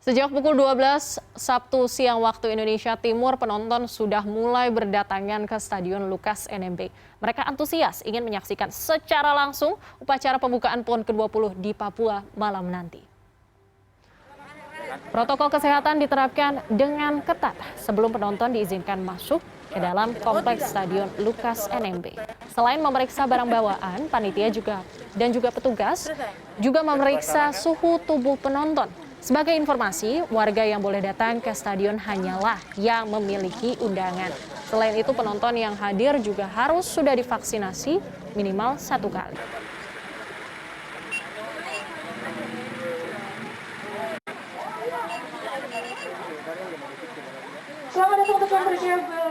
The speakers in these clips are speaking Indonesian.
Sejak pukul 12 Sabtu siang waktu Indonesia Timur, penonton sudah mulai berdatangan ke Stadion Lukas NMB. Mereka antusias ingin menyaksikan secara langsung upacara pembukaan PON ke-20 di Papua malam nanti. Protokol kesehatan diterapkan dengan ketat sebelum penonton diizinkan masuk ke dalam kompleks Stadion Lukas NMB. Selain memeriksa barang bawaan, panitia juga petugas juga memeriksa suhu tubuh penonton. Sebagai informasi, warga yang boleh datang ke stadion hanyalah yang memiliki undangan. Selain itu, penonton yang hadir juga harus sudah divaksinasi minimal 1 kali. Selamat datang teman berjaga.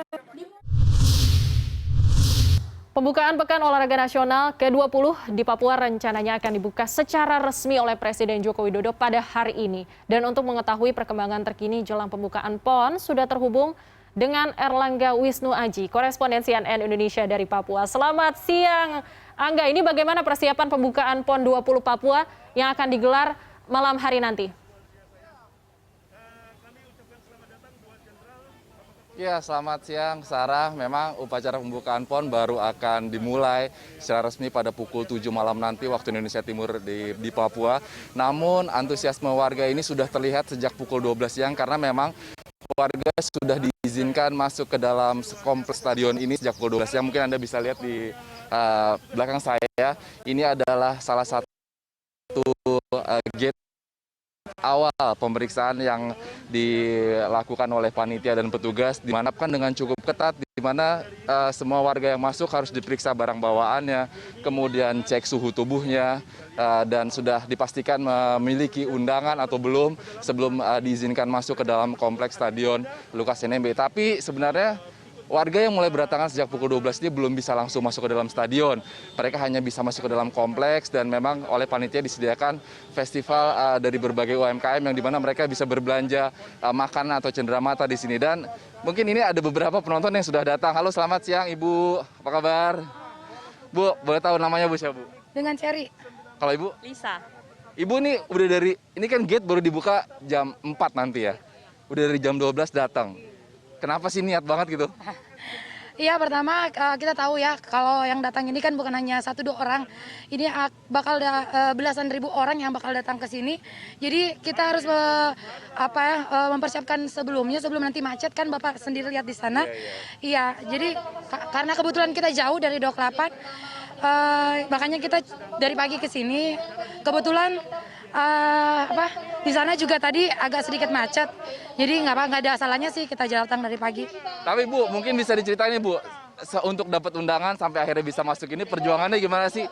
Pembukaan Pekan Olahraga Nasional ke-20 di Papua rencananya akan dibuka secara resmi oleh Presiden Joko Widodo pada hari ini. Dan untuk mengetahui perkembangan terkini jelang pembukaan PON, sudah terhubung dengan Erlangga Wisnu Aji, koresponden CNN Indonesia dari Papua. Selamat siang, Angga. Ini bagaimana persiapan pembukaan PON 20 Papua yang akan digelar malam hari nanti? Ya, selamat siang, Sarah. Memang upacara pembukaan PON baru akan dimulai secara resmi pada pukul 7 malam nanti waktu Indonesia Timur di Papua. Namun antusiasme warga ini sudah terlihat sejak pukul 12 siang karena memang warga sudah diizinkan masuk ke dalam kompleks stadion ini sejak pukul 12 siang. Mungkin Anda bisa lihat di belakang saya, ini adalah salah satu gate awal pemeriksaan yang dilakukan oleh panitia dan petugas dimanapkan dengan cukup ketat, di mana semua warga yang masuk harus diperiksa barang bawaannya, kemudian cek suhu tubuhnya, dan sudah dipastikan memiliki undangan atau belum sebelum diizinkan masuk ke dalam kompleks Stadion Lukas NMB. Tapi sebenarnya warga yang mulai berdatangan sejak pukul 12 ini belum bisa langsung masuk ke dalam stadion. Mereka hanya bisa masuk ke dalam kompleks dan memang oleh panitia disediakan festival dari berbagai UMKM yang dimana mereka bisa berbelanja makanan atau cenderamata di sini. Dan mungkin ini ada beberapa penonton yang sudah datang. Halo, selamat siang Ibu, apa kabar? Bu, boleh tahu namanya Bu siapa Bu? Dengan Cherry. Kalau Ibu? Lisa. Ibu nih udah ini kan gate baru dibuka jam 4 nanti ya. Udah dari jam 12 datang. Kenapa sih niat banget gitu? Iya, pertama kita tahu ya kalau yang datang ini kan bukan hanya 1-2 orang. Ini bakal ada belasan ribu orang yang bakal datang ke sini. Jadi kita harus mempersiapkan sebelumnya sebelum nanti macet, kan Bapak sendiri lihat di sana. Iya, jadi karena kebetulan kita jauh dari Dok 8, makanya kita dari pagi ke sini. Kebetulan di sana juga tadi agak sedikit macet, jadi nggak ada salahnya sih kita datang dari pagi. Tapi Bu, mungkin bisa diceritain Bu, untuk dapat undangan sampai akhirnya bisa masuk ini perjuangannya gimana sih?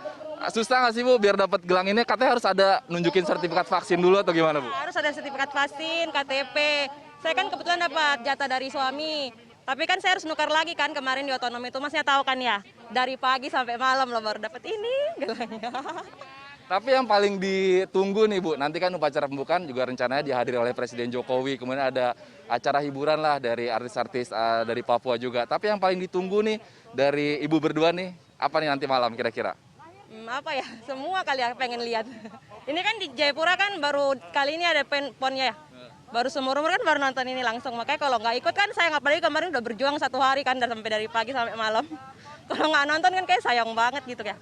Susah nggak sih Bu biar dapat gelang ini? Katanya harus ada nunjukin sertifikat vaksin dulu atau gimana Bu? Harus ada sertifikat vaksin, KTP. Saya kan kebetulan dapat jatah dari suami. Tapi kan saya harus nukar lagi kan kemarin di otonom itu, Masnya tahu kan ya. Dari pagi sampai malam loh baru dapat ini gelangnya. Tapi yang paling ditunggu nih Bu, nanti kan upacara pembukaan juga rencananya dihadiri oleh Presiden Jokowi. Kemudian ada acara hiburan lah dari artis-artis dari Papua juga. Tapi yang paling ditunggu nih dari Ibu berdua nih, apa nih nanti malam kira-kira? Apa ya, semua kali ya pengen lihat. Ini kan di Jayapura kan baru kali ini ada PON-nya ya. Baru seumur-umur kan baru nonton ini langsung. Makanya kalau nggak ikut kan sayang, apalagi kemarin udah berjuang 1 hari kan sampai dari pagi sampai malam. Kalau nggak nonton kan kayak sayang banget gitu ya.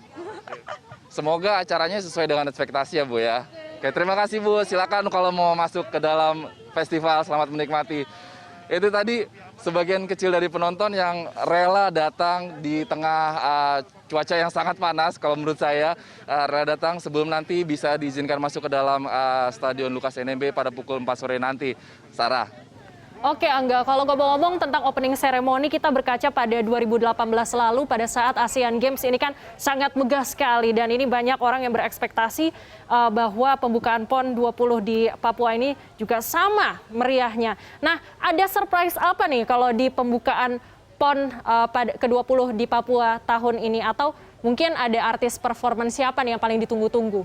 Semoga acaranya sesuai dengan ekspektasi ya Bu ya. Oke, terima kasih Bu. Silakan kalau mau masuk ke dalam festival, selamat menikmati. Itu tadi sebagian kecil dari penonton yang rela datang di tengah cuaca yang sangat panas. Kalau menurut saya rela datang sebelum nanti bisa diizinkan masuk ke dalam Stadion Lukas NMB pada pukul 4 sore nanti. Sarah. Oke Angga, kalau ngomong-ngomong tentang opening ceremony, kita berkaca pada 2018 lalu pada saat Asian Games ini kan sangat megah sekali dan ini banyak orang yang berekspektasi bahwa pembukaan PON 20 di Papua ini juga sama meriahnya. Nah, ada surprise apa nih kalau di pembukaan PON pada ke-20 di Papua tahun ini, atau mungkin ada artis performance siapa nih yang paling ditunggu-tunggu?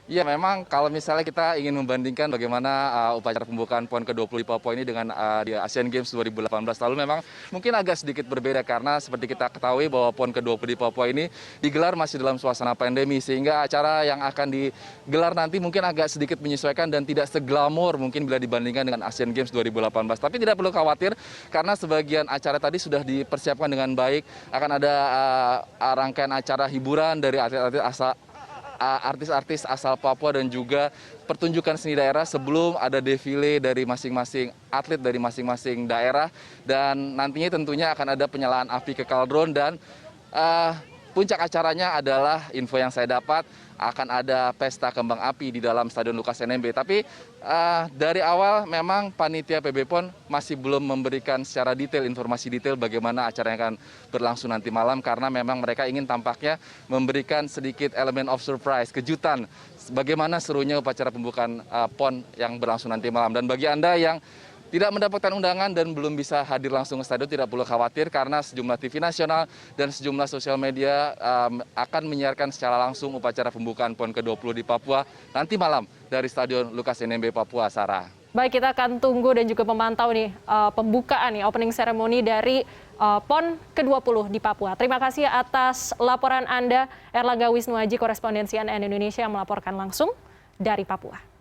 Ya, memang kalau misalnya kita ingin membandingkan bagaimana upacara pembukaan PON ke-20 di Papua ini dengan di Asian Games 2018 lalu, memang mungkin agak sedikit berbeda karena seperti kita ketahui bahwa PON ke-20 di Papua ini digelar masih dalam suasana pandemi, sehingga acara yang akan digelar nanti mungkin agak sedikit menyesuaikan dan tidak seglamor mungkin bila dibandingkan dengan Asian Games 2018. Tapi tidak perlu khawatir karena sebagian acara tadi sudah dipersiapkan dengan baik. Akan ada rangkaian acara hiburan dari artis-artis asal Papua dan juga pertunjukan seni daerah sebelum ada defile dari masing-masing atlet dari masing-masing daerah, dan nantinya tentunya akan ada penyalaan api ke kaldron, dan puncak acaranya adalah info yang saya dapat akan ada pesta kembang api di dalam Stadion Lukas NMB. Tapi dari awal memang panitia PB PON masih belum memberikan secara detail informasi detail bagaimana acara yang akan berlangsung nanti malam, karena memang mereka ingin tampaknya memberikan sedikit elemen of surprise, kejutan bagaimana serunya upacara pembukaan PON yang berlangsung nanti malam. Dan bagi Anda yang tidak mendapatkan undangan dan belum bisa hadir langsung ke stadion, tidak perlu khawatir karena sejumlah TV nasional dan sejumlah sosial media akan menyiarkan secara langsung upacara pembukaan PON ke-20 di Papua nanti malam dari Stadion Lukas NMB Papua, Sarah. Baik, kita akan tunggu dan juga memantau nih pembukaan nih, opening ceremony dari PON ke-20 di Papua. Terima kasih atas laporan Anda, Erlangga Wisnuaji, korespondensi CNN Indonesia yang melaporkan langsung dari Papua.